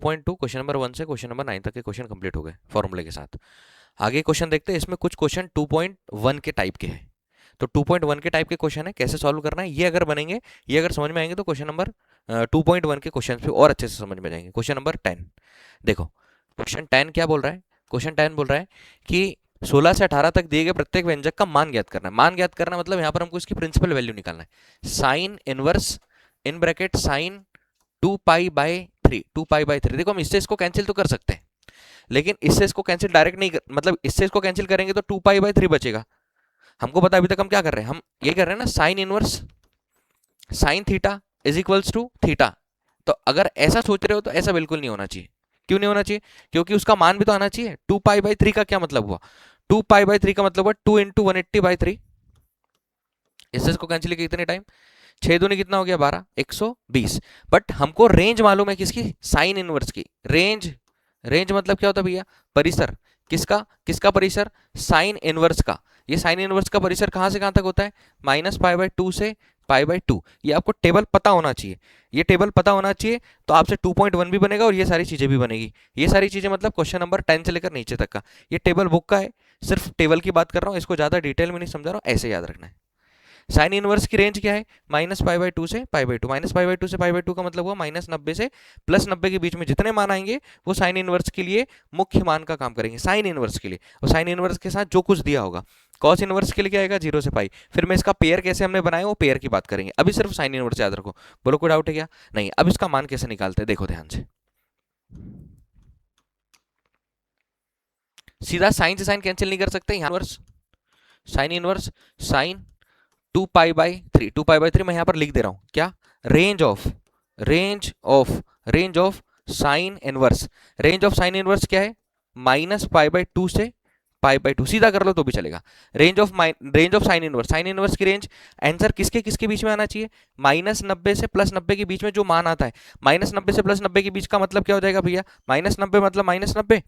2.2 question number 1 से question number 9 तक के क्वेश्चन कंप्लीट हो गए फॉर्मूले के साथ। आगे क्वेश्चन देखते हैं, इसमें कुछ क्वेश्चन 2.1 के टाइप के हैं। तो 2.1 के टाइप के क्वेश्चन है, कैसे सॉल्व करना है ये अगर बनेंगे, ये अगर समझ में आएंगे तो क्वेश्चन नंबर 2.1 के क्वेश्चन पे और अच्छे से समझ में जाएंगे। क्वेश्चन नंबर 10 देखो, क्वेश्चन 10 क्या बोल रहा है? क्वेश्चन 10 बोल रहा है कि 16 से 18 तक दिए गए प्रत्येक व्यंजक का मान ज्ञात करना है। मान ज्ञात करना मतलब यहाँ पर हमको इसकी प्रिंसिपल वैल्यू निकालना है। Sine inverse in bracket sine 2 pi by 3, 2 pi by 3। देखो हम इससे इसको कैंसिल तो कर सकते हैं, लेकिन इससे इसको कैंसिल डायरेक्ट नहीं मतलब इससे इसको कैंसिल करेंगे तो 2 पाई बाय 3 बचेगा। हमको पता अभी तक हम क्या कर रहे हैं, हम ये कर रहे हैं ना, sine inverse sine theta is equals to theta. तो अगर ऐसा सोच रहे हो तो ऐसा बिल्कुल नहीं होना चाहिए। क्यों नहीं होना चाहिए? क्योंकि उसका मान भी तो आना चाहिए। 2 पाई बाय 3 का क्या मतलब हुआ? 2 पाई बाय 3 का मतलब हुआ 2 × 180/3। इससे इसको कैंसिल किया कितने टाइम? 6 दूनी कितना हो गया? 12, 120। बट हमको रेंज मालूम है किसकी? साइन इनवर्स की रेंज। रेंज मतलब क्या होता है भैया? परिसर। किसका? किसका परिसर? साइन इनवर्स का। ये साइन इनवर्स का परिसर कहां से कहां तक होता है? -π/2 से π/2। ये आपको टेबल पता होना चाहिए। ये टेबल पता होना चाहिए तो आपसे 2.1 भी बनेगा और ये सारी चीजें भी बनेगी। ये सारी चीजें मतलब क्वेश्चन नंबर 10 से लेकर नीचे तक का। ये टेबल बुक का है, सिर्फ टेबल की बात कर रहा हूँ, इसको ज्यादा डिटेल में नहीं समझा रहा हूँ, ऐसे याद रखना है। साइन इनवर्स की रेंज क्या है? -π/2 से π/2। -π/2 से π/2 का मतलब हुआ -90 से +90 के बीच में जितने मान आएंगे वो साइन इनवर्स के लिए मुख्य मान का काम करेंगे। साइन इनवर्स के लिए, और साइन इनवर्स के साथ जो कुछ दिया होगा। कॉस इनवर्स के लिए क्या आएगा? 0 से पाई। फिर मैं इसका पेयर कैसे हमने बनाया वो पेयर की बात करेंगे, अभी सिर्फ साइन इनवर्स याद रखो। बोलो कोई डाउट है क्या? नहीं। अब इसका मान कैसे निकालते हैं देखो ध्यान से। सीधा साइन से साइन कैंसिल नहीं कर सकते, यहाँ sign inverse sign 2 pi by 3 मैं यहां पर लिख दे रहा हूं क्या? Range of range of range of sine inverse. Range of sine inverse क्या है? -π/2 से π/2। सीधा कर लो तो भी चलेगा। रेंज ऑफ साइन इनवर्स की रेंज। आंसर किसके किसके बीच में आना चाहिए? -90 से +90 के बीच में जो मान आता है। -90 से +90 के बीच का मतलब क्या हो जाएगा भैया? -90 मतलब -90,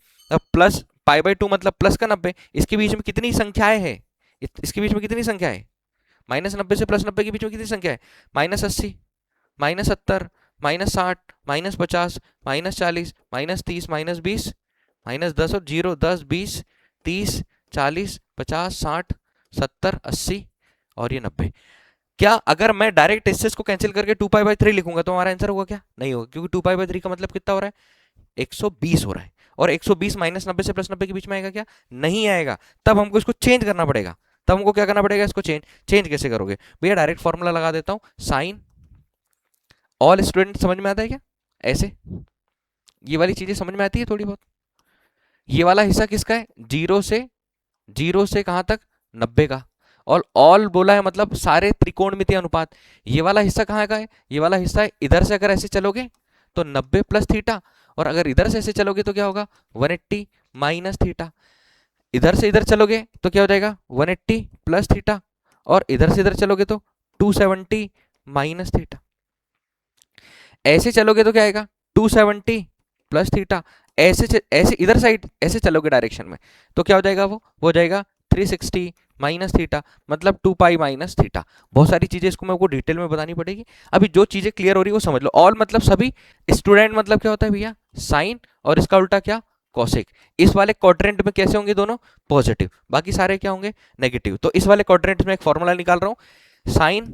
प्लस π/2 मतलब प्लस का 90। इसके बीच में कितनी संख्याएं हैं? इसके बीच में कितनी संख्या है? -90 से +90 के बीच में कितनी संख्या है? -80, -70, -60, -50, -40, -30, -20, -10 और 0, 10, 20, 30, 40, 50, 60, 70, 80 और ये 90। क्या अगर मैं डायरेक्ट इसको कैंसिल करके 2 पाई बाय 3 लिखूंगा तो हमारा आंसर होगा क्या? नहीं होगा, क्योंकि 2 पाई बाय 3 का मतलब कितना हो रहा है? 120 हो रहा है। और 120 -90 से +90 के बीच में आएगा क्या? नहीं आएगा। तब हमको इसको चेंज करना पड़ेगा। तब हमको क्या करना पड़ेगा? इसको चेंज कैसे करोगे भैया? डायरेक्ट फॉर्मूला लगा देता हूं, साइन। ऑल स्टूडेंट समझ में आता है क्या? ऐसे ये वाली चीजें समझ में आती है थोड़ी बहुत। ये वाला हिस्सा किसका है? 0 से कहां तक? 90 का। और ऑल बोला है मतलब सारे त्रिकोणमितीय अनुपात। ये वाला हिस्सा कहाँ का है? ये वाला हिस्सा है इधर से अगर ऐसे चलोगे तो 90 + थीटा, और अगर इधर से ऐसे चलोगे तो क्या होगा? 180 - थीटा। इधर से इधर चलोगे तो क्या हो जाएगा? 180 + थीटा, और इधर से इधर चलोगे तो 270 - थीटा। ऐसे चलोगे तो क्या आएगा? 270 + थीटा। ऐसे ऐसे इधर साइड ऐसे चलोगे डायरेक्शन में तो क्या हो जाएगा? वो हो जाएगा 360 - थीटा, मतलब 2 पाई - थीटा। बहुत सारी चीजें इसको मैं आपको डिटेल में बतानी पड़ेगी। अभी जो चीजें क्लियर हो रही है वो समझ लो। ऑल मतलब सभी, स्टूडेंट मतलब क्या होता है भैया? साइन, और इसका उल्टा क्या? कॉसेक। इस वाले क्वाड्रेंट में कैसे होंगे दोनों? पॉजिटिव। बाकी सारे क्या होंगे? नेगेटिव। तो इस वाले क्वाड्रेंट में एक फॉर्मूला निकाल रहा हूं, साइन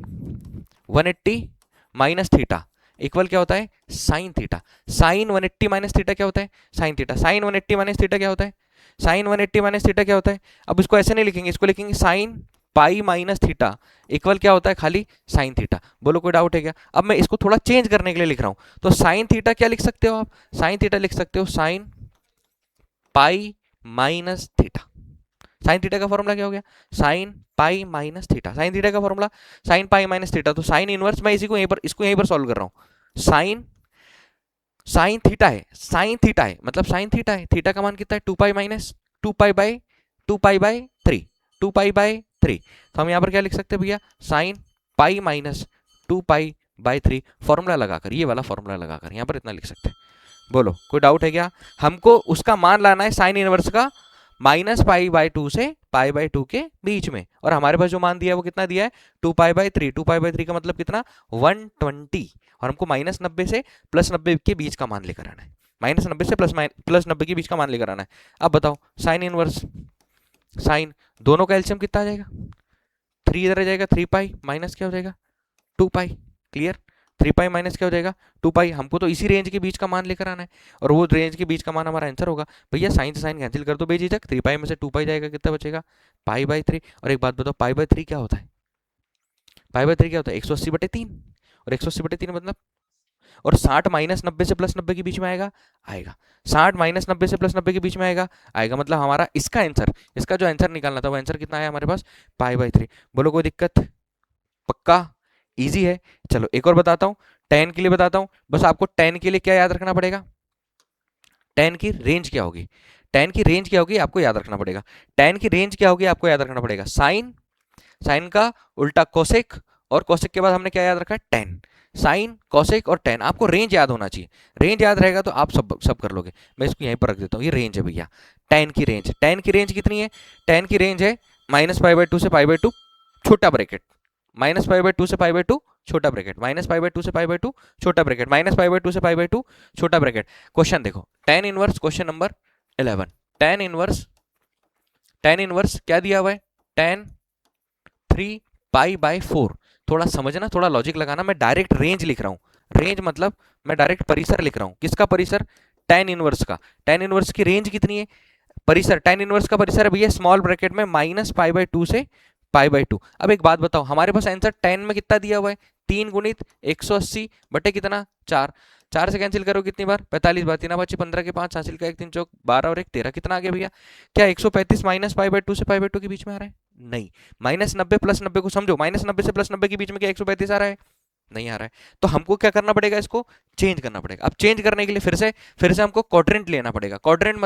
180 - थीटा इक्वल क्या होता है? Sine theta. साइन 180 - थीटा क्या होता है? Sine theta. साइन 180 - थीटा क्या होता है? साइन 180 - थीटा क्या होता है? अब इसको ऐसे नहीं लिखेंगे, इसको लिखेंगे साइन पाई - थीटा इक्वल क्या होता है? खाली साइन थीटा। बोलो कोई डाउट है क्या? अब मैं इसको थोड़ा चेंज करने के लिए लिख रहा हूं, तो साइन थीटा क्या लिख सकते हो आप? साइन थीटा लिख सकते हो sine pi - theta. Sine theta का फॉर्मूला क्या हो गया? Sine pi - theta. Sine theta का फॉर्मूला साइन पाई - थीटा। तो साइन इनवर्स मैं इसी को इसको यहीं पर सॉल्व कर रहा हूं। साइन साइन थीटा है, साइन थीटा है मतलब साइन थीटा है। थीटा का मान कितना है? 2 पाई - 2 पाई बाय 3, 2 पाई बाय 3। तो हम यहाँ पर क्या लिख सकते हैं भैया? साइन पाई - 2 पाई/3 फॉर्मूला लगाकर, ये वाला फॉर्मूला लगाकर यहाँ पर इतना लिख सकते हैं। बोलो कोई डाउट है क्या? हमको उसका मान लाना है साइन इनवर्स का -π/2 से π/2 के बीच में, और हमारे पास जो मान दिया है वो कितना दिया है? 2 पाई बाय 3। 2 पाई बाय 3 का मतलब कितना? 120, और हमको -90 से +90 के बीच का मान लेकर आना है। -90 से +90 के बीच का मान लेकर आना है। अब बताओ साइन इनवर्स, साइन दोनों का एलसीएम कितना आ जाएगा, 3 इधर आ जाएगा, 3 पाई माइनस क्या हो जाएगा 2 पाई। क्लियर, 3 पाई माइनस क्या हो जाएगा 2 पाई। हमको तो इसी रेंज के बीच का मान लेकर आना है और वो रेंज के बीच का मान हमारा आंसर होगा। भैया साइन से साइन कैंसिल कर दो बेझिझक, 3 पाई में से 2 पाई जाएगा, कितना बचेगा पाई/3। और एक बात बताओ पाई/3 क्या होता है, पाई/3 क्या होता है 180/3, और 180/3 मतलब, और 60 -90 से +90 के बीच में आएगा, आएगा 60 -90 से +90 के बीच में आएगा, आएगा मतलब हमारा इसका आंसर, इसका जो आंसर निकालना था वो आंसर कितना आया हमारे पास पाई/3। बोलो कोई दिक्कत, पक्का इजी है। चलो एक और बताता हूँ, tan के लिए बताता हूँ। बस आपको tan के लिए क्या याद रखना पड़ेगा, tan की रेंज क्या होगी, tan की रेंज क्या होगी आपको याद रखना पड़ेगा। tan की रेंज क्या होगी आपको याद रखना पड़ेगा, साइन, साइन का उल्टा कोसेक, और कोसेक के बाद हमने क्या याद रखा है tan। साइन कोसेक और tan, आपको रेंज याद होना चाहिए। रेंज याद रहेगा तो आप सब सब कर लोगे। मैं इसको यहीं पर रख देता हूँ, ये रेंज है भैया tan की रेंज। tan की रेंज कितनी है, tan की रेंज है -π/2 से π/2 छोटा ब्रैकेट, -π/2 से π/2 छोटा ब्रैकेट, -π/2 से π/2 छोटा ब्रैकेट, -π/2 से π/2 छोटा ब्रैकेट। क्वेश्चन देखो tan inverse, question number 11, tan inverse, tan inverse क्या दिया हुआ है tan 3π/4। थोड़ा समझना, थोड़ा लॉजिक लगाना, मैं डायरेक्ट रेंज लिख रहा हूँ, रेंज मतलब मैं डायरेक्ट परिसर लिख रहा हूँ। किसका परिसर, tan इनवर्स का। tan इनवर्स की रेंज कितनी है, परिसर, tan इनवर्स का परिसर है भैया स्मॉल ब्रैकेट में -π/2 से π/2। अब एक बात बताओ, हमारे पास आंसर tan में कितना दिया हुआ है 3 गुणित 180 बटे कितना 4, 4 से कैंसिल करो कितनी बार 45 बार, 3 5 15 के 5 हासिल का 1 3 चौक 12 और 1 13, कितना आ गया भैया, क्या 135 -π/2 से π/2 के बीच में आ रहा है, नहीं। -90 +90 को समझो, -90 से +90 के बीच में क्या 135 आ रहा है, नहीं आ रहा है। तो हमको क्या करना पड़ेगा, इसको चेंज करना पड़ेगा। अब चेंज करने के लिए फिर से हमको क्वाड्रेंट लेना पड़ेगा। क्वाड्रेंट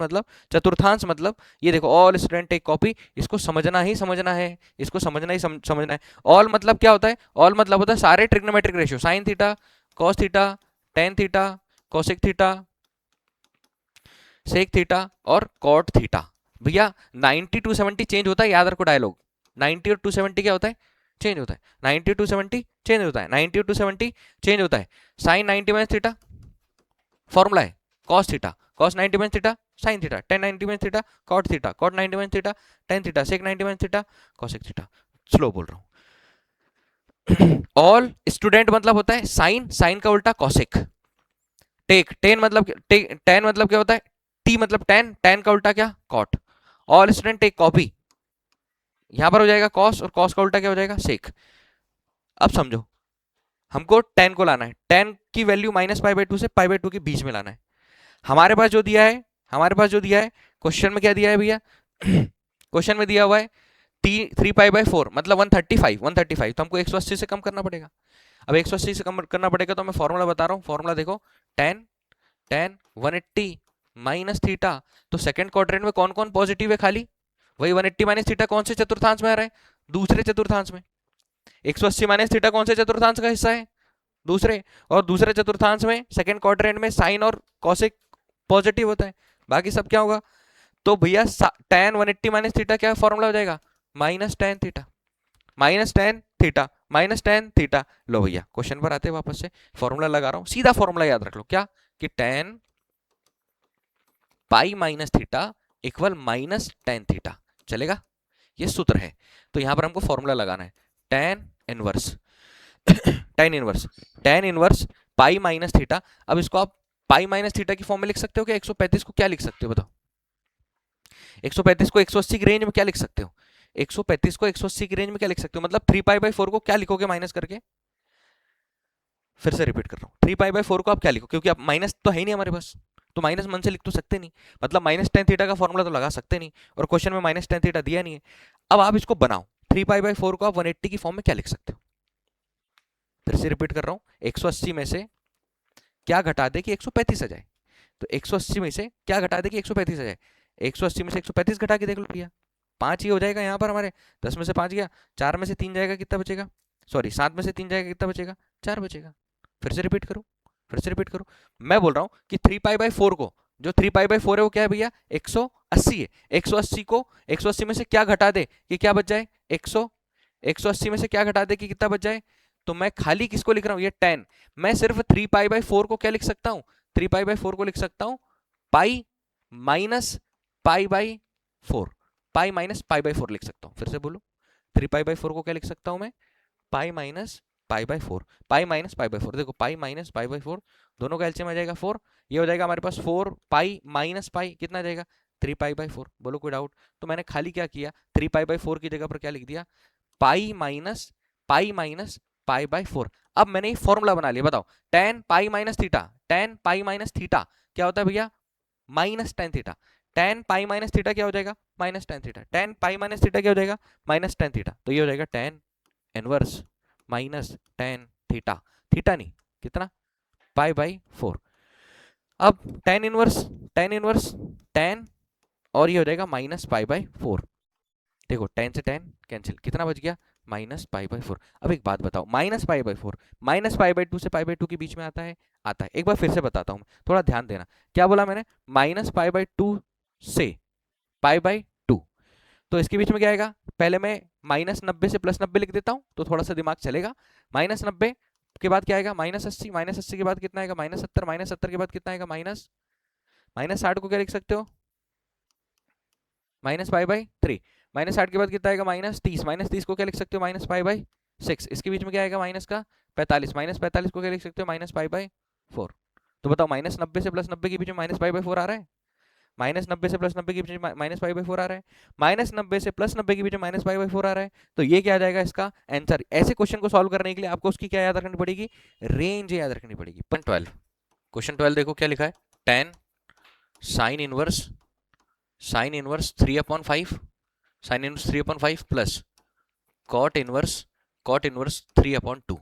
मतलब चतुर्थांश, मतलब ये देखो ऑल स्टूडेंट टेक कॉपी, इसको समझना ही समझना है, इसको समझना ही समझना है। ऑल मतलब क्या होता है, ऑल मतलब होता है सारे trigonometric ratio, sine theta, cos theta, tan theta, cosec theta, sec theta और कॉट थीटा। भैया 90 टू 70 चेंज होता है, याद रखो डायलॉग, 90 और 270 क्या होता है, चेंज होता है। 90 टू 70 चेंज होता है, 90 टू 70 चेंज होता है। साइन 90 माइनस थीटा फॉर्मूला है cos theta, cos 90 minus theta sine theta, tan 90 minus theta cot theta, cot 90 minus theta tan theta, sec 90 minus theta cosec theta. Slow बोल रहा हूँ। All student मतलब होता है sign, sign का उल्टा cosec, take ten मतलब टेन मतलब क्या होता है, टी मतलब टेन, टेन का उल्टा क्या cot. All student take copy, यहां पर हो जाएगा कॉस और कॉस का उल्टा क्या हो जाएगा सेक। अब समझो, हमको टेन को लाना है, टेन की वैल्यू -π/2 से π/2 के बीच में लाना है। हमारे पास जो दिया है, हमारे पास जो दिया है क्वेश्चन में क्या दिया है भैया, क्वेश्चन में दिया हुआ है 3π/4 मतलब 135, 135 तो हमको 180 से कम करना पड़ेगा। अब 180 से कम करना पड़ेगा तो मैं फॉर्मूला बता रहा हूँ, फॉर्मूला देखो tan 180 माइनस थीटा। तो सेकंड क्वाड्रेंट में कौन कौन पॉजिटिव है, खाली वही 180 माइनस थीटा कौन से चतुर्थांश में आ रहा है, दूसरे चतुर्थांश में। 180 माइनस थीटा कौन से चतुर्थांश का हिस्सा है, दूसरे, और दूसरे चतुर्थांश में सेकंड क्वाड्रेंट में साइन और कॉसेक पॉजिटिव होता है, बाकी सब क्या होगा। तो भैया tan 180 माइनस थीटा क्या फॉर्मूला हो जाएगा, -tan theta, -tan theta, -tan theta. लो भैया क्वेश्चन पर आते हैं वापस से, फॉर्मूला लगा रहा हूं, सीधा फॉर्मूला याद रख लो, क्या कि tan pi minus theta equal -tan theta, चलेगा, ये सूत्र है। तो यहां पर हमको फॉर्मूला लगाना है tan inverse tan inverse, tan inverse pi minus theta. अब इसको आप पाई माइनस थीटा की फॉर्म में लिख सकते हो क्या, 135 को क्या लिख सकते हो बताओ, 135 को 180 की रेंज में क्या लिख सकते हो, 135 को 180 की रेंज में क्या लिख सकते हो, मतलब 3π/4 को क्या लिखोगे माइनस करके। फिर से रिपीट कर रहा हूँ, 3π/4 को आप क्या लिखो, क्योंकि आप माइनस तो है ही नहीं हमारे पास, तो माइनस मन से लिख तो सकते नहीं, मतलब -tan थीटा का फॉर्मूला तो लगा सकते नहीं, और क्वेश्चन में -tan थीटा दिया नहीं है। अब आप इसको बनाओ, 3π/4 को आप 180 की फॉर्म में क्या लिख सकते हो। फिर से रिपीट कर रहा हूँ, 180 में से क्या घटा दे कि 135 आ जाए, तो 180 में से क्या घटा दे कि 135 आ जाए, 180 में से 135 घटा के देख लो भैया, 5 ही हो जाएगा यहाँ पर हमारे, 10 में से 5 गया, 4 में से 3 जाएगा कितना बचेगा, सॉरी 7 में से 3 जाएगा कितना बचेगा, 4 बचेगा। फिर से रिपीट करो, फिर से रिपीट करो, मैं बोल रहा हूँ कि 3π/4 को, जो 3π/4 है वो क्या है भैया 180 है, 180 को 180 में से क्या घटा दे कि क्या बच जाए 180 में से क्या घटा दे कि कितना बच जाए। तो मैं खाली किसको लिख रहा हूँ, ये tan, मैं सिर्फ 3π/4 को क्या लिख सकता हूँ 3π/4 को लिख सकता हूं पाई माइनस π/4, पाई माइनस π/4 लिख सकता हूं। फिर से बोलो, 3π/4 को क्या लिख सकता हूं मैं, पाई माइनस π/4, पाई माइनस π/4। देखो पाई माइनस π/4 दोनों का एलसीएम आ जाएगा 4, ये हो जाएगा हमारे पास 4 पाई माइनस पाई, कितना आ जाएगा 3π/4। बोलो कोई डाउट? तो मैंने खाली क्या किया, 3π/4 की जगह पर क्या लिख दिया, पाई माइनस π/4। अब मैंने एक फॉर्मूला बना लिया, बताओ tan pi minus theta, tan pi minus theta क्या होता है भैया, minus tan theta. tan pi minus theta क्या हो जाएगा, minus tan theta. tan pi minus theta क्या हो जाएगा, माइनस tan थीटा। तो ये हो जाएगा tan inverse minus tan theta, theta नहीं कितना, π/4। अब tan इनवर्स tan और ये हो जाएगा माइनस π/4। देखो tan से tan कैंसिल, कितना बच गया, माइनस π/4। अब एक बात बताओ, माइनस π/4 माइनस π/2 से π/2 के बीच में आता है, आता है। एक बार फिर से बताता हूँ, थोड़ा ध्यान देना। क्या बोला मैंने, माइनस π/2 से π/2, तो इसके बीच में क्या आएगा, पहले मैं -90 से +90 लिख देता हूँ तो थोड़ा सा दिमाग चलेगा। -90 के बाद क्या आएगा, -80, -80 के बाद कितना आएगा, -70, -70 के बाद कितना आएगा, -60 को क्या लिख सकते हो, -π/3, -60 के बाद कितना आएगा, -30, -30 को क्या लिख सकते हो, -π/6। इसके बीच में क्या आएगा, माइनस का 45, -45 को क्या लिख सकते हो, -π/4। तो बताओ -90 से +90 के बीच में -π/4 आ रहा है, -90 से +90 के बीच में -π/4 आ रहा है, -90 से +90 के बीच में -π/4 आ रहा है। तो ये क्या आ जाएगा इसका आंसर। ऐसे क्वेश्चन को सॉल्व करने के लिए आपको उसकी क्या याद रखनी पड़ेगी, रेंज याद रखनी पड़ेगी। क्वेश्चन 12 देखो क्या लिखा है, tan sin inverse 3/5 sin inverse 3/5 plus cot inverse 3/2।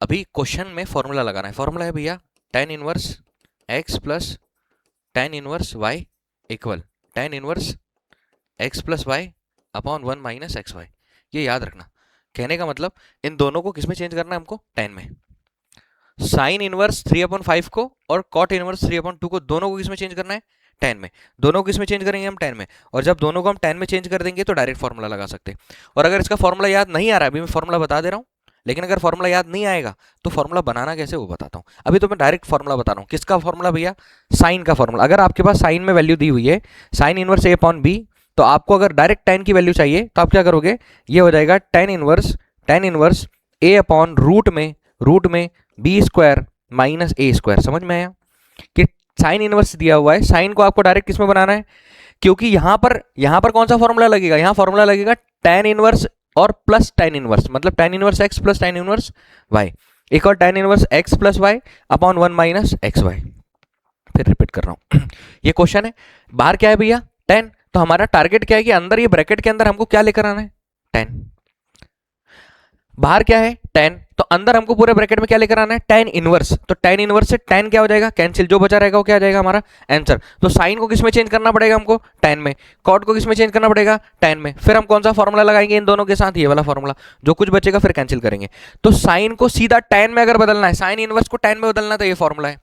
अभी क्वेश्चन में फॉर्मूला लगाना है। फॉर्मूला है भैया tan inverse x plus tan inverse y equal tan inverse x plus y upon 1 minus x y. ये याद रखना। कहने का मतलब इन दोनों को किसमें चेंज करना है हमको, tan में। साइन इनवर्स 3/5 को और कॉट इनवर्स 3/2 को, दोनों को किसमें चेंज करना है, tan में। दोनों को किसमें चेंज करेंगे हम, tan में। और जब दोनों को हम tan में चेंज कर देंगे तो डायरेक्ट फॉर्मूला लगा सकते हैं। और अगर इसका फॉर्मूला याद नहीं आ रहा है, अभी मैं फॉर्मूला बता दे रहा हूँ, लेकिन अगर फॉर्मूला याद नहीं आएगा तो फॉर्मूला बनाना कैसे वो बताता हूँ। अभी तो मैं डायरेक्ट फॉर्मूला बता रहा हूँ। किसका फॉर्मूला भैया, साइन का फॉर्मूला। अगर आपके पास साइन में वैल्यू दी हुई है साइन इनवर्स a/b, तो आपको अगर डायरेक्ट tan की वैल्यू चाहिए तो आप क्या करोगे, ये हो जाएगा tan इनवर्स a/रूट में b² माइनस a²। समझ में आया कि साइन इनवर्स दिया हुआ है, साइन को आपको डायरेक्ट किसमें बनाना है, क्योंकि यहां पर कौन सा फॉर्मूला लगेगा, यहां फॉर्मूला लगेगा tan इनवर्स और प्लस tan इनवर्स, मतलब tan inverse x plus tan inverse y, एक और tan inverse x plus y upon 1 minus x y. फिर रिपीट कर रहा हूं ये क्वेश्चन है, बाहर क्या है भैया tan, तो हमारा टारगेट क्या है कि अंदर ये ब्रैकेट के अंदर हमको क्या लेकर आना है, tan। बाहर क्या है tan, तो अंदर हमको पूरे ब्रैकेट में क्या लेकर आना है, tan इनवर्स। तो tan इनवर्स से tan क्या हो जाएगा, कैंसिल, जो बचा रहेगा वो क्या आ जाएगा हमारा आंसर। तो साइन को किसमें चेंज करना पड़ेगा हमको, tan में। कॉट को किसमें चेंज करना पड़ेगा, tan में। फिर हम कौन सा फॉर्मूला लगाएंगे इन दोनों के साथ, ये वाला फॉर्मूला। जो कुछ बचेगा फिर कैंसिल करेंगे। तो साइन को सीधा tan में अगर बदलना है, साइन इनवर्स को tan में बदलना तो ये फॉर्मूला है।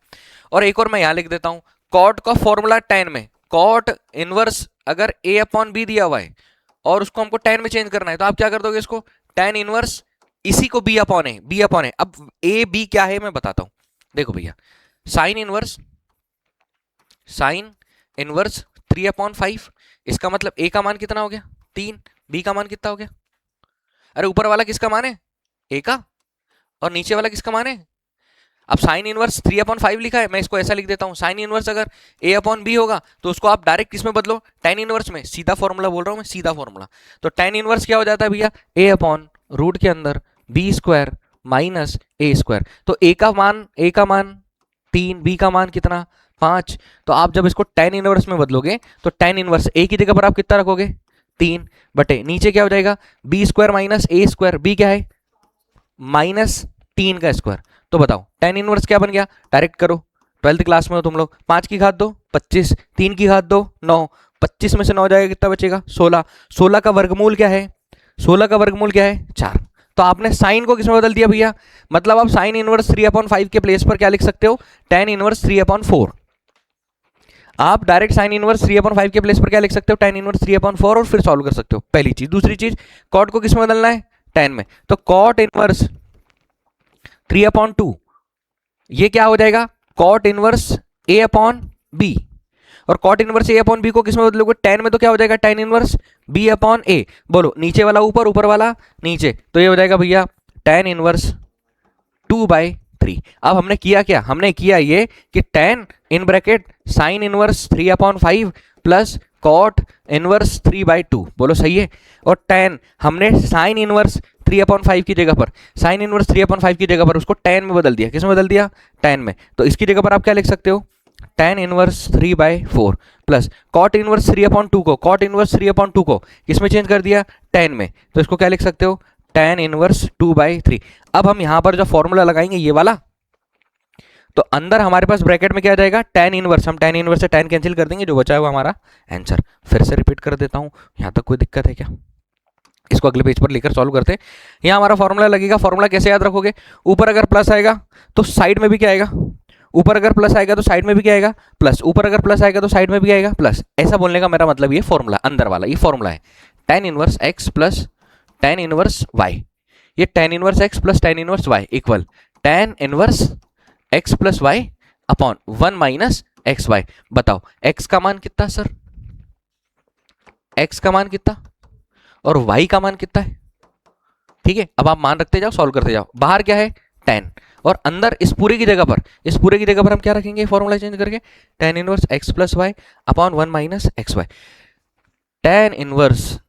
और एक और मैं यहां लिख देता हूं, कॉट का फॉर्मूला tan में, कॉट इनवर्स अगर a/b दिया हुआ है और उसको हमको tan में चेंज करना है, तो आप क्या कर दोगे इसको, tan इनवर्स इसी को b अपॉन है। अब a b क्या है मैं बताता हूं। देखो भैया साइन इनवर्स 3/5, इसका मतलब a का मान कितना हो गया 3, b का मान कितना हो गया, अरे ऊपर वाला किसका मान है, a का, और नीचे वाला किसका मान है। अब साइन इनवर्स 3/5 लिखा है, मैं इसको ऐसा लिख देता हूं, साइन इनवर्स अगर a/b होगा तो उसको आप डायरेक्ट किसमें बदलो, tan इनवर्स में। सीधा फॉर्मूला बोल रहा हूं मैं, सीधा फॉर्मूला। तो tan इनवर्स क्या हो जाता है भैया, a/रूट के अंदर b² माइनस a²। तो a का मान 3, b का मान कितना 5। तो आप जब इसको tan इनवर्स में बदलोगे तो tan इनवर्स a की जगह पर आप कितना रखोगे, 3 बटे नीचे क्या हो जाएगा b² माइनस a², b क्या है -3 का स्क्वायर। तो बताओ tan इनवर्स क्या बन गया, डायरेक्ट करो, 12th क्लास में हो तुम लोग। 5 की घात 2 25, 3 की घात 2 9, 25 में से 9 जाएगा कितना बचेगा 16। 16 का वर्गमूल क्या है, 16 का वर्गमूल क्या है 4। तो आपने साइन को किसमें बदल दिया भैया, मतलब आप साइन इनवर्स 3/5 के प्लेस पर क्या लिख सकते हो, tan इनवर्स 3/4। आप डायरेक्ट साइन इनवर्स 3/5 के प्लेस पर क्या लिख सकते हो, tan इनवर्स 3/4, और फिर सॉल्व कर सकते हो। पहली चीज। दूसरी चीज, कॉट को किसमें बदलना है, tan में। तो कॉट इनवर्स 3/2 ये क्या हो जाएगा, कॉट इनवर्स ए अपॉन बी, और कॉट इनवर्स ए अपॉन बी को किस में बदलोगे, टेन में, तो क्या हो जाएगा टेन इनवर्स बी अपॉन ए। बोलो नीचे वाला ऊपर, ऊपर वाला नीचे, तो ये हो जाएगा भैया टेन इनवर्स 2/3। अब हमने किया क्या, हमने किया ये कि tan in bracket sine inverse 3/5 plus cot inverse 3/2, बोलो सही है। और टेन हमने साइन इनवर्स 3/5 की जगह पर, साइन इनवर्स 3/5 की जगह पर उसको टेन में बदल दिया, किस में बदल दिया, टेन में। तो इसकी जगह पर आप क्या लिख सकते हो, tan inverse 3/4 plus cot inverse 3/2 को, कॉट इनवर्स 3/2 को किसमें चेंज कर दिया, टेन में, तो इसको क्या लिख सकते हो, टेन इनवर्स 2/3। अब हम यहां पर जो फॉर्मूला लगाएंगे ये वाला, तो अंदर हमारे पास ब्रैकेट में क्या आ जाएगा, टेन इनवर्स, हम टेन इनवर्स से टेन कैंसिल कर देंगे, जो बचा हुआ हमारा आंसर। फिर से रिपीट कर देता हूं, यहां तक कोई दिक्कत है क्या, इसको अगले पेज पर लेकर सॉल्व करते हैं। यहां हमारा फॉर्मूला लगेगा, फॉर्मूला कैसे याद रखोगे, ऊपर अगर प्लस आएगा तो साइड में भी क्या आएगा, ऊपर अगर प्लस आएगा तो साइड में भी क्या आएगा प्लस, ऊपर अगर प्लस आएगा तो साइड में भी आएगा प्लस। ऐसा बोलने का मेरा मतलब ये फॉर्मूला अंदर वाला ये फॉर्मूला है, tan inverse x plus tan inverse y, ये tan inverse x plus tan inverse y equal tan inverse x plus y upon 1 minus x y. बताओ एक्स का मान कितना सर, एक्स का मान कितना और वाई का मान कितना है, ठीक है। अब आप मान रखते जाओ, सॉल्व करते जाओ, बाहर क्या है टेन, और अंदर इस पूरे की जगह पर, इस पूरे की जगह पर हम क्या रखेंगे, फॉर्मूला चेंज करके tan inverse x plus y upon 1 minus x y. Tan inverse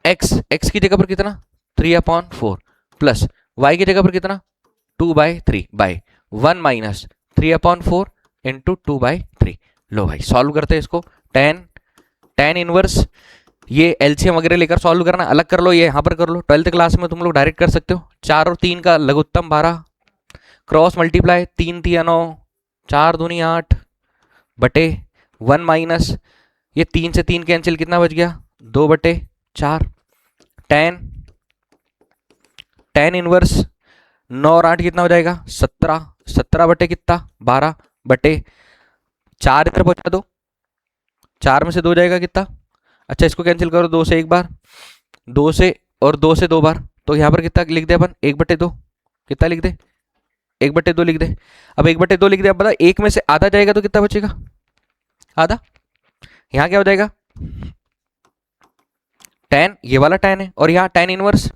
x, x की जगह पर कितना 3/4 प्लस वाई की जगह पर कितना 2/3 बाई 1 माइनस 3/4 इंटू 2/3। लो भाई सॉल्व करते हैं इसको, टेन इनवर्स, ये एलसीएम वगैरह लेकर सॉल्व करना, अलग कर लो, ये यहां पर कर लो, 12th क्लास में तुम लोग डायरेक्ट कर सकते हो। 4 और 3 का लघुत्तम 12, क्रॉस मल्टीप्लाई 3 3 9, 4 दूनी 8 बटे 1 माइनस, ये 3 से 3 कैंसिल, कितना बच गया 2/4। टेन, टेन इनवर्स 9 और 8 कितना हो जाएगा 17, 17 बटे कितना 12 बटे 4, इधर पहुंचा दो, 4 में से 2 जाएगा कितना, अच्छा इसको कैंसिल करो, 2 से एक बार, 2 से और 2 से 2 बार, तो यहां पर कितना लिख दे अपन 1/2, कितना लिख दे 1/2 लिख दे। अब 1/2 लिख दे, अब बता एक में से आधा जाएगा तो कितना बचेगा, आधा, यहां क्या हो जाएगा टेन, ये वाला टेन है, और यहाँ टेन इनवर्स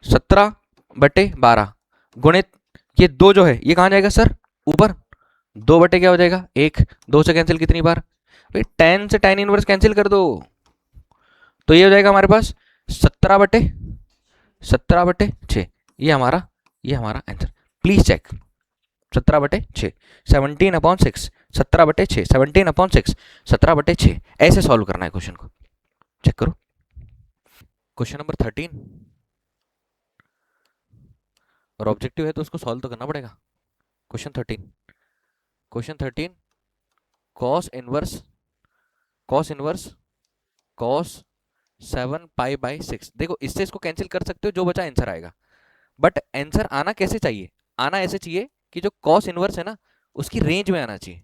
17/12 गुणित ये 2 जो है ये कहाँ जाएगा सर ऊपर, 2 बटे क्या हो जाएगा 1, 2 से कैंसिल कितनी बार भाई, टेन से टेन इनवर्स कैंसिल कर दो, तो ये हो जाएगा हमारे पास 17/6, ये हमारा आंसर। प्लीज चेक, 17/6, 17/6, 17/6, 17/6, 17/6, ऐसे सॉल्व करना है क्वेश्चन को, चेक करो। क्वेश्चन नंबर 13, और ऑब्जेक्टिव है तो उसको सॉल्व तो करना पड़ेगा। क्वेश्चन 13 कॉस इनवर्स कॉस 7π/6, देखो इससे इसको कैंसिल कर सकते हो, जो बचा आंसर आएगा, बट आंसर आना कैसे चाहिए, आना ऐसे चाहिए कि जो कॉस इनवर्स है ना उसकी रेंज में आना चाहिए,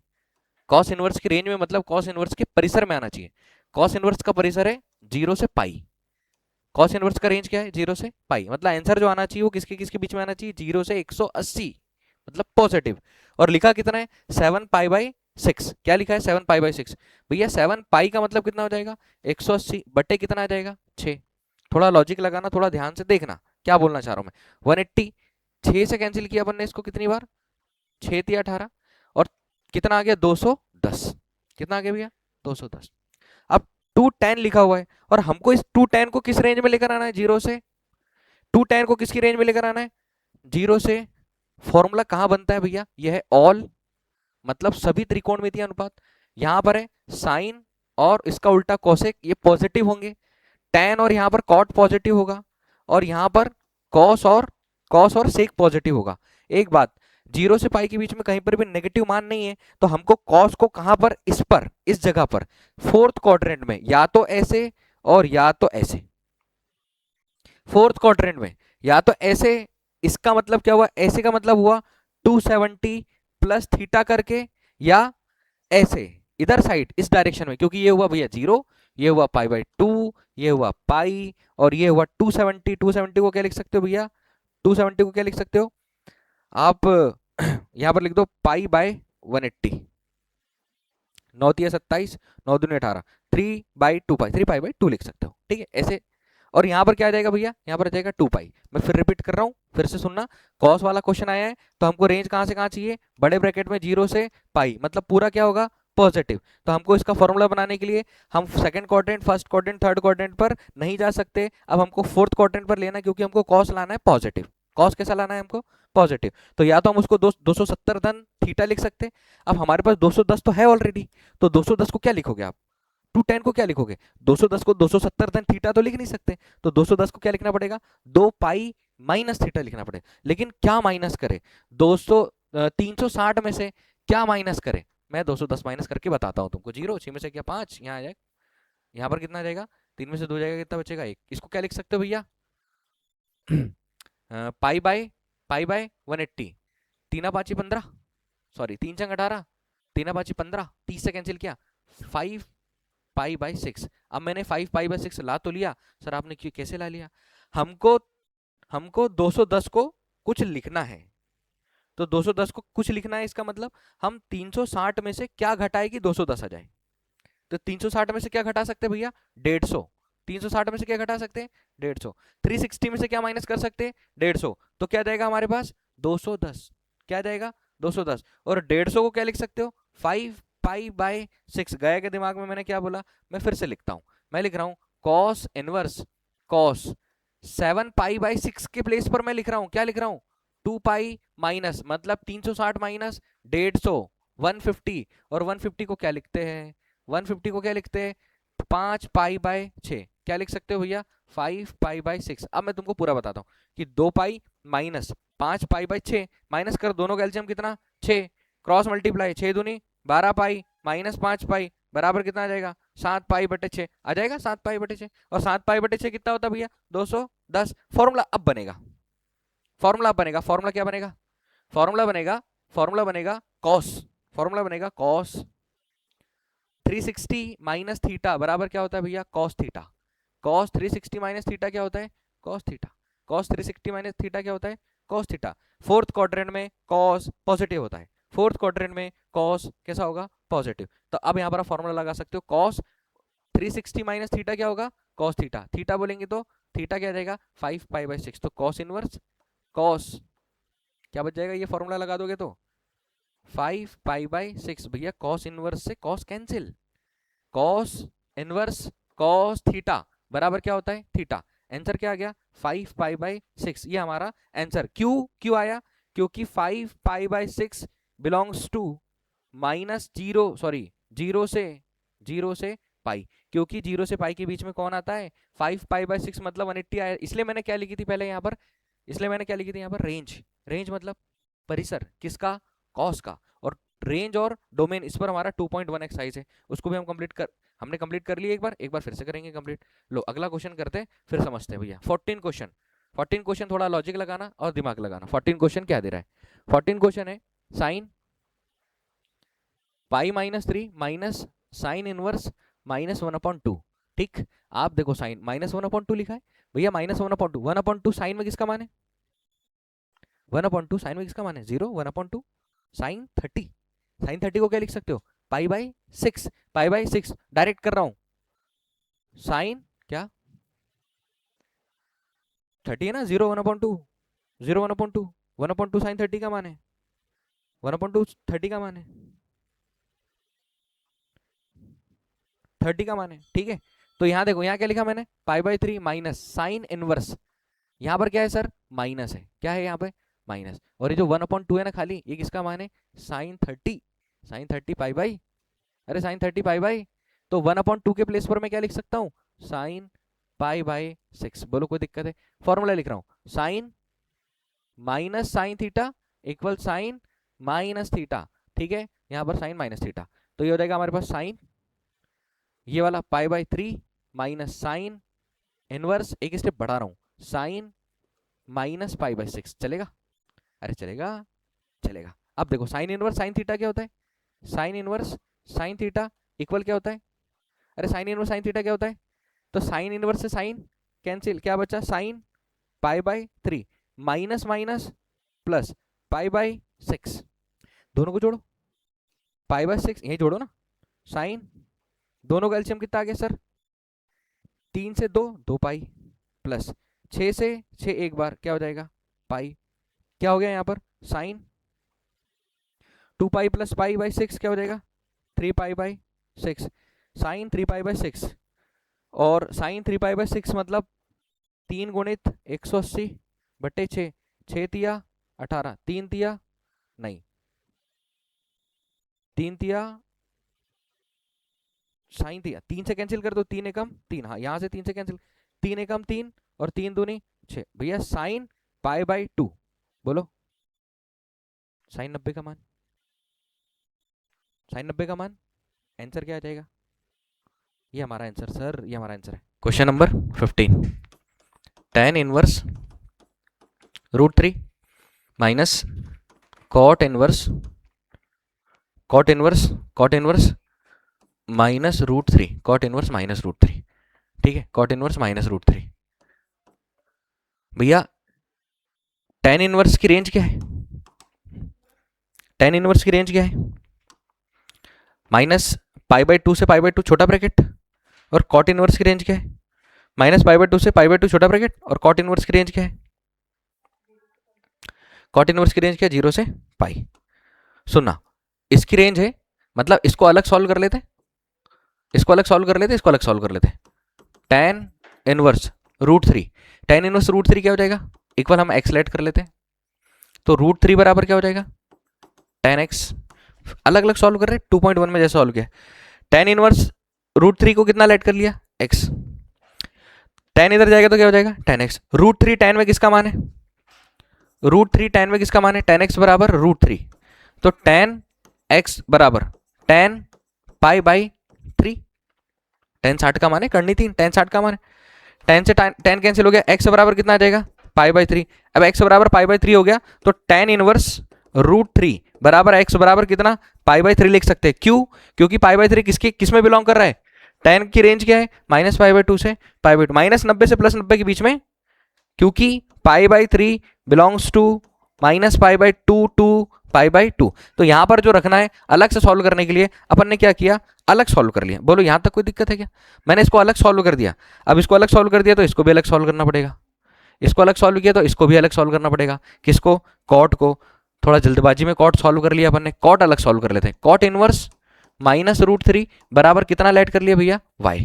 कॉस इनवर्स की रेंज में मतलब कॉस इनवर्स के परिसर में आना चाहिए। कॉस इनवर्स का परिसर है 0 से पाई, कॉस इनवर्स का रेंज क्या है 0 से पाई, मतलब आंसर जो आना चाहिए वो किसके किसके बीच में आना चाहिए 0 से 180, मतलब पॉजिटिव, और लिखा कितना है 7π/6, क्या लिखा है 7π/6, भैया 7 पाई का मतलब कितना हो जाएगा 180 बटे कितना आ जाएगा 6, थोड़ा लॉजिक लगाना, थोड़ा ध्यान से देखना क्या बोलना चाह रहा हूं मैं, 180, 6 से कैंसिल किया अपन ने इसको कितनी बार 6 × 18, और कितना आ गया 210, कितना आ गया भैया 210। अब 210 लिखा हुआ है और हमको इस 210 को किस रेंज में लेकर आना है 0 से, 210 को किसकी रेंज में लेकर आना है 0 से। फॉर्मूला कहां बनता है भैया, यह है ऑल, मतलब सभी त्रिकोणमितीय अनुपात, यहां पर है साइन और इसका उल्टा कोसेक, ये पॉजिटिव होंगे, टेन और यहां पर कॉट पॉजिटिव होगा, और यहां पर कॉस और सेक पॉजिटिव होगा। एक बात, 0 से पाई के बीच में कहीं पर भी नेगेटिव मान नहीं है, तो हमको कॉस को कहां पर, इस जगह पर फोर्थ क्वाड्रेंट में, या तो ऐसे और या तो ऐसे, फोर्थ क्वाड्रेंट में या तो ऐसे, इसका मतलब क्या हुआ, ऐसे का मतलब हुआ 270 प्लस थीटा करके, या ऐसे इधर साइड इस डायरेक्शन में, क्योंकि ये हुआ भैया 0, ये हुआ π/2, ये हुआ पाई, और ये हुआ 270 को क्या लिख सकते हो भैया, 270 को क्या लिख सकते हो आप यहां पर लिख दो पाई बाय 180, 9×3 = 27, 9×2 = 18, 3/2 पाई, 3 पाई/2 लिख सकते हो, ठीक है ऐसे। और यहाँ पर क्या आ जाएगा भैया, यहाँ पर आ जाएगा 2 पाई। मैं फिर रिपीट कर रहा हूँ, फिर से सुनना। कॉस वाला क्वेश्चन आया है तो हमको रेंज कहाँ से कहाँ चाहिए, बड़े ब्रैकेट में 0 से पाई, मतलब पूरा क्या होगा, पॉजिटिव। तो हमको इसका फॉर्मूला बनाने के लिए हम second quadrant, first quadrant, third quadrant पर नहीं जा सकते, अब हमको फोर्थ क्वाड्रेंट पर लेना है, क्योंकि हमको कॉस लाना है पॉजिटिव। कॉस कैसा लाना है हमको, पॉजिटिव। तो या तो हम उसको 270 धन थीटा लिख सकते हैं। अब हमारे पास 210 तो है ऑलरेडी, तो 210 को क्या लिखोगे आप, 210 को क्या लिखोगे, 210 को 270 धन थीटा तो लिख नहीं सकते, तो 210 को क्या लिखना पड़ेगा, 2 पाई माइनस थीटा लिखना पड़ेगा। लेकिन क्या माइनस करे, 360 में से क्या माइनस करे, मैं 210 माइनस करके बताता हूं तुमको। 0, 6 में से क्या 5, यहाँ आ जाए, यहाँ पर कितना आ जाएगा, 3 में से 2 जाएगा, कितना बचेगा 1। इसको क्या लिख सकते हो भैया, पाई बाय 180, 3×5 = 15, सॉरी 3×18, 3×5 = 15, 30 से कैंसिल किया, 5 पाई/6। अब मैंने 5 पाई/6 ला तो लिया, सर आपने क्यों कैसे ला लिया, हमको हमको 210 को कुछ लिखना है, तो 210 को कुछ लिखना है, इसका मतलब हम 360 में से क्या घटाए कि 210 आ जाए। तो 360 में से क्या घटा सकते हैं भैया, 150। 360 में से क्या घटा सकते हैं, 150। 360 में से क्या माइनस कर सकते हैं, 150। तो क्या जाएगा हमारे पास, 210। क्या जाएगा, 210। और 150 को क्या लिख सकते हो, 5 पाई/6। गया के दिमाग में मैंने क्या बोला, मैं फिर से लिखता हूं, मैं लिख रहा हूं कॉस इनवर्स कॉस 7 पाई/6 के प्लेस पर मैं लिख रहा हूं, क्या लिख रहा हूं, 2 पाई माइनस, मतलब 360 माइनस 150, 150। और 150 को क्या लिखते हैं, 150 को क्या लिखते हैं, 5 पाई/6। क्या लिख सकते हो भैया, 5 पाई/6। अब मैं तुमको पूरा बताता हूँ कि 2 पाई माइनस 5 पाई/6 माइनस कर, दोनों का एलसीएम कितना, 6, क्रॉस मल्टीप्लाई, 6×2 = 12 पाई माइनस 5 पाई बराबर कितना आ जाएगा, 7 पाई/6 आ जाएगा, 7 पाई/6। और 7 पाई/6 कितना होता है भैया, 210। फॉर्मूला अब बनेगा, फॉर्मूला क्या बनेगा, फॉर्मूला बनेगा कॉस, फॉर्मूला बनेगा कॉस 360 माइनस थीटा बराबर क्या होता है भैया, cos theta. Cos 360 minus theta क्या होता है, cos theta. Cos 360 minus theta क्या होता है, कॉस थीटा। फोर्थ क्वाड्रेंट में कॉस पॉजिटिव होता है, फोर्थ क्वाड्रेंट में कॉस कैसा होगा, पॉजिटिव। तो अब यहाँ पर आप फॉर्मूला लगा सकते हो, कॉस 360 माइनस थीटा क्या होगा, कॉस थीटा। थीटा बोलेंगे तो थीटा क्या जाएगा, 5 पाई/6। तो कॉस इनवर्स कॉस क्या बच जाएगा, ये फॉर्मूला लगा दोगे तो 5 पाई/6। भैया कॉस इनवर्स से cos cancel, cos inverse cos theta बराबर क्या होता है, थीटा। आंसर क्या आ गया, 5 पाई/6। ये हमारा आंसर। क्यों आया, क्योंकि 5 पाई/6 बिलोंग्स टू -0, सॉरी 0 से पाई, क्योंकि 0 से पाई के बीच में कौन आता है, 5 पाई/6 मतलब 180 आया। इसलिए मैंने क्या लिखी थी पहले यहाँ पर, इसलिए मैंने क्या लिखी थी यहाँ पर, रेंज। रेंज मतलब परिसर, किसका, कॉस का। और रेंज और डोमेन, इस पर हमारा 2.1 एक्सरसाइज है, उसको भी हमने कंप्लीट कर लिया एक बार फिर से करेंगे कंप्लीट। लो अगला क्वेश्चन करते हैं, फिर समझते हैं भैया। 14 क्वेश्चन, थोड़ा लॉजिक लगाना और दिमाग लगाना। 14 क्वेश्चन क्या दे रहा है, 14 क्वेश्चन है साइन पाई-3 माइनस साइन इनवर्स -1/2। ठीक, आप देखो साइन -1/2 लिखा है भैया, -1/2, 1/2 साइन में किसका मान है, 1/2 साइन में किसका मान है, 0, 1/2 साइन 30। साइन 30 को क्या लिख सकते हो, पाई/6, पाई/6 डायरेक्ट कर रहा हूं, साइन क्या 30 है ना, 0 1/2, 0 1/2, 1/2 साइन 30 का मान है, 1/2 30 का मान है, 30 का मान है, ठीक है। तो यहाँ देखो, यहाँ क्या लिखा मैंने, पाई/3 माइनस साइन इनवर्स, यहाँ पर क्या है सर, माइनस है, क्या है यहाँ पे, माइनस। और ये जो 1/2 है ना खाली, ये किसका मान है, साइन 30, साइन 30 पाई/, अरे साइन 30 पाई/, तो 1/2 के प्लेस पर मैं क्या लिख सकता हूँ, साइन पाई/6। बोलो कोई दिक्कत है, फॉर्मूला लिख रहा हूँ, sine minus sine theta equal sine minus theta, ठीक है। यहाँ पर साइन माइनस थीटा, तो ये हो जाएगा हमारे पास साइन, ये वाला पाई/3 माइनस साइन इनवर्स, एक स्टेप बढ़ा रहा हूँ, साइन माइनस पाई/6। चलेगा, अरे चलेगा, चलेगा। अब देखो साइन इनवर्स साइन थीटा क्या होता है, sine inverse sine theta equal क्या होता है, अरे साइन इनवर्स साइन थीटा क्या होता है, तो साइन इनवर्स से साइन कैंसिल, क्या बचा, साइन पाई/3 माइनस माइनस प्लस पाई/6, दोनों को जोड़ो, पाई बाय 6 यही जोड़ो ना, साइन, दोनों का एलसीएम कितना आ गया सर, 3 से 2 2 पाई, प्लस 6 से 6 एक बार क्या हो जाएगा पाई, क्या हो गया यहाँ पर sine 2 pi plus pi by 6 क्या हो जाएगा 3 pi by 6, sine 3 pi by 6, और साइन 3 पाई बाई 6 मतलब 3 गुणित 180 बट्टे 6, 6 तिया 18, 3 तिया नहीं 3 तिया साइन तिया 3 से कैंसिल कर दो, 3 एकम 3, हाँ यहाँ से 3 से कैंसिल, 3 एकम 3 और 3 दूनी 6, भैया साइन पाई बाई 2, बोलो साइन 90 का मान, साइन 90 का मान, आंसर क्या आ जाएगा, ये हमारा आंसर सर, ये हमारा आंसर है। Question number 15, tan inverse √3 minus cot inverse minus √3, cot inverse minus √3, ठीक है, कॉट इनवर्स माइनस √3। भैया tan इनवर्स की रेंज क्या है, tan इनवर्स की रेंज क्या है, माइनस पाई बाई 2 से पाई बाई 2 छोटा ब्रैकेट, और कॉट इनवर्स की रेंज क्या है, माइनस पाई बाई 2 से पाई बाई 2 छोटा ब्रैकेट, और कॉट इनवर्स की रेंज क्या है, कॉट इनवर्स की रेंज क्या है 0 से पाई। सुनना, इसकी रेंज है, मतलब इसको अलग सॉल्व कर लेते, इसको अलग सॉल्व कर लेते, इसको अलग सॉल्व कर लेते, tan इनवर्स √3, tan इनवर्स √3 क्या हो जाएगा, इक्वल हम x लेट कर लेते हैं, तो √3 बराबर क्या हो जाएगा tan x, अलग अलग सॉल्व कर रहे हैं 2.1 में जैसे सॉल्व किया, tan इनवर्स √3 को कितना लेट कर लिया x, tan इधर जाएगा तो क्या हो जाएगा tan x, √3 tan में किसका मान है, √3 tan में किसका मान है, tan x बराबर √3, तो tan x बराबर tan पाई बाई 3, tan 60 का मान है, करनी थी, tan 60 का मान है, tan से tan कैंसिल हो गया, x बराबर कितना आ जाएगा पाई बाई 3, अब x बराबर पाई बाई 3 हो गया, तो tan इनवर्स √3 बराबर x बराबर कितना पाई बाई 3 लिख सकते हैं, क्यों, क्योंकि पाई बाई 3 किस में बिलोंग कर रहा है, tan की रेंज क्या है माइनस पाई बाई 2 से पाई बाई 2, माइनस 90 से प्लस 90 के बीच में, क्योंकि pi by 3 belongs to minus pi by 2 to pi by 2, तो यहां पर जो रखना है अलग से सॉल्व करने के लिए अपन ने क्या किया, अलग सॉल्व कर लिया, बोलो यहां तक कोई दिक्कत है क्या, मैंने इसको अलग सॉल्व कर दिया, अब इसको अलग सॉल्व कर दिया तो इसको भी अलग सॉल्व करना पड़ेगा, इसको अलग सॉल्व किया तो इसको भी अलग सॉल्व करना पड़ेगा, किसको कॉट को, थोड़ा जल्दबाजी में कॉट सॉल्व कर लिया अपन ने, कॉट अलग सॉल्व कर लेते हैं, कॉट इनवर्स माइनस √3 बराबर कितना लेट कर लिया भैया y,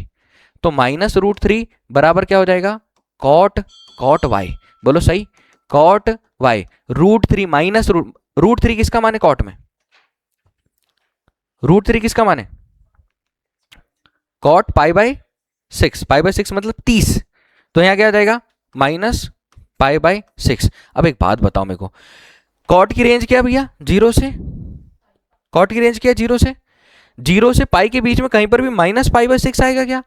तो माइनस √3 बराबर क्या हो जाएगा कॉट y, बोलो सही, कॉट y, √3 माइनस √3 किसका मान है कॉट में, √3 किसका मान है cot pi by 6, pi by 6 मतलब 30, तो यहां क्या आ जाएगा माइनस पाई बाई 6। अब एक बात बताओ मेरे को, कॉट की रेंज क्या भैया 0 से, कॉट की रेंज क्या है 0 से पाई के बीच में कहीं पर भी माइनस पाई बाई 6 आएगा क्या,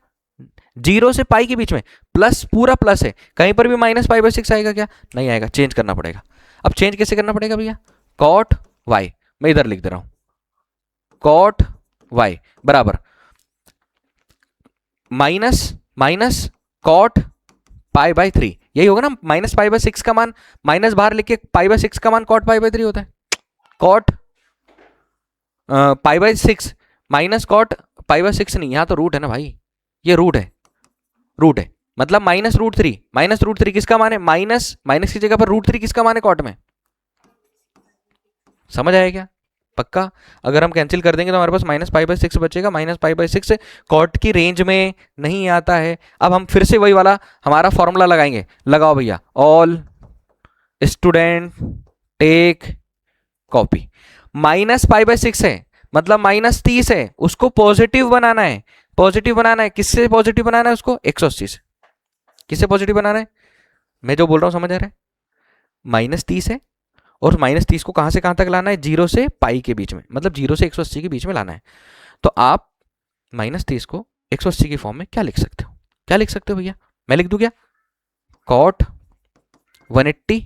0 से पाई के बीच में प्लस, पूरा प्लस है, कहीं पर भी माइनस पाई बाई 6 आएगा क्या, नहीं आएगा, चेंज करना पड़ेगा। अब चेंज कैसे करना पड़ेगा भैया, कॉट y, मैं इधर लिख दे रहा हूं, कॉट y बराबर माइनस कॉट पाई बाई 3, यही होगा ना, माइनस पाई बाई 6 का मान माइनस बाहर लिख के पाई बाई 6 का मान कॉट पाई बाई 3 होता है, cot pi by 6 minus cot pi by 6 नहीं, यहां तो रूट है ना भाई, ये रूट है, मतलब माइनस √3 किसका मान है, माइनस की जगह पर √3 किसका मान है कॉट में, समझ आया क्या, पक्का, अगर हम कैंसिल कर देंगे तो हमारे पास माइनस पाई बाई 6 बचेगा, माइनस पाई बाई 6 कॉट की रेंज में नहीं आता है। अब हम फिर से वही वाला हमारा फॉर्मूला लगाएंगे, लगाओ भैया, all student take copy, minus pi by 6 है मतलब माइनस 30 है, उसको पॉजिटिव बनाना है, किससे पॉजिटिव बनाना है उसको 180 से, किससे पॉजिटिव बनाना है, मैं जो बोल रहा हूं समझ आ रहा है, माइनस 30 है और माइनस 30 को कहां से कहां तक लाना है 0 से पाई के बीच में, मतलब 0 से 180 के बीच में लाना है, तो आप माइनस 30 को 180 की फॉर्म में क्या लिख सकते हो, क्या लिख सकते हो भैया, मैं लिख दूं क्या, कॉट 180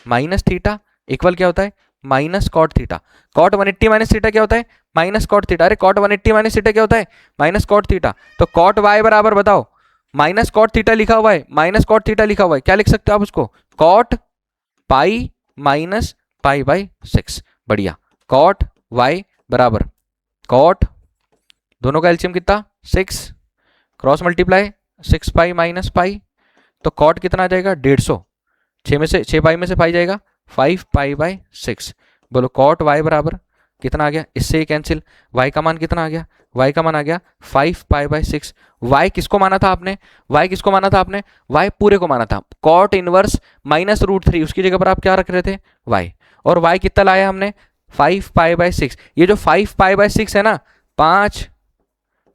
माइनस थीटा इक्वल क्या होता है minus cot theta, cot 180 minus theta क्या होता है माइनस कॉट थीटा, अरे कॉट 180 माइनस थीटा क्या होता है माइनस कॉट थीटा, तो कॉट y बराबर बताओ माइनस कॉट थीटा लिखा हुआ है, माइनस कॉट थीटा लिखा हुआ है, क्या लिख सकते हो आप उसको, cot pi minus pi by 6, बढ़िया, कॉट y बराबर कॉट, दोनों का एलसीएम कितना 6, क्रॉस मल्टीप्लाई 6 पाई माइनस पाई, तो कॉट कितना आ जाएगा 150, 6 पाई में से पाई जाएगा 5 पाई बाई 6। बोलो कॉट y बराबर कितना आ गया, इससे ही कैंसिल, y का मान कितना आ गया, y का मान आ गया 5 पाई बाई 6। y किसको माना था आपने, y किसको माना था आपने, y पूरे को माना था। कॉट इनवर्स -√3 उसकी जगह पर आप क्या रख रहे थे y, और y कितना लाया हमने 5 पाई बाई 6। ये जो 5 पाई बाई 6 है ना, 5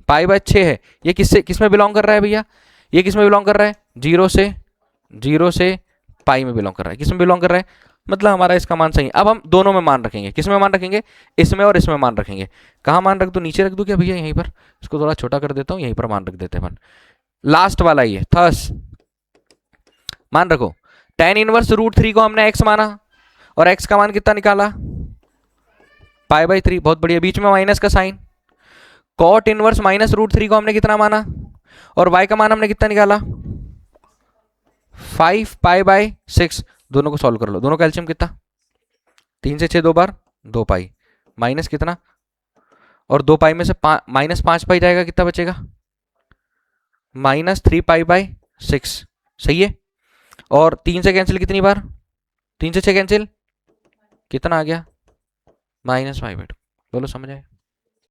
पाई बाई 6 है, ये किसमें बिलोंग कर रहा है भैया, ये किसमें बिलोंग कर रहा है, 0 से पाई में बिलोंग कर रहा है, किसमें बिलोंग कर रहा है, मतलब हमारा इसका मान सही है। अब हम दोनों में मान रखेंगे, किसमें मान रखेंगे, इसमें और इसमें मान रखेंगे। कहाँ मान रख दूं, नीचे रख दूं क्या भैया, यहीं पर, इसको थोड़ा छोटा कर देता हूँ, यहीं पर मान रख देते हैं। लास्ट वाला ये थर्स मान रखो, tan इनवर्स √3 को हमने x माना, और x का मान कितना निकाला π/3, बहुत बढ़िया, बीच में माइनस का साइन। कॉट इनवर्स -√3 को हमने कितना माना, और y का मान हमने कितना निकाला 5 पाई बाई 6। दोनों को सॉल्व कर लो, दोनों का एलसीएम कितना, 3 से 6 2 बार 2 पाई, माइनस कितना, और 2 पाई में से -5 पाई जाएगा, कितना बचेगा -3 पाई बाई 6। सही है, और 3 से कैंसिल कितनी बार, 3 से 6 कैंसिल, कितना आ गया -5/2। बोलो समझ आए।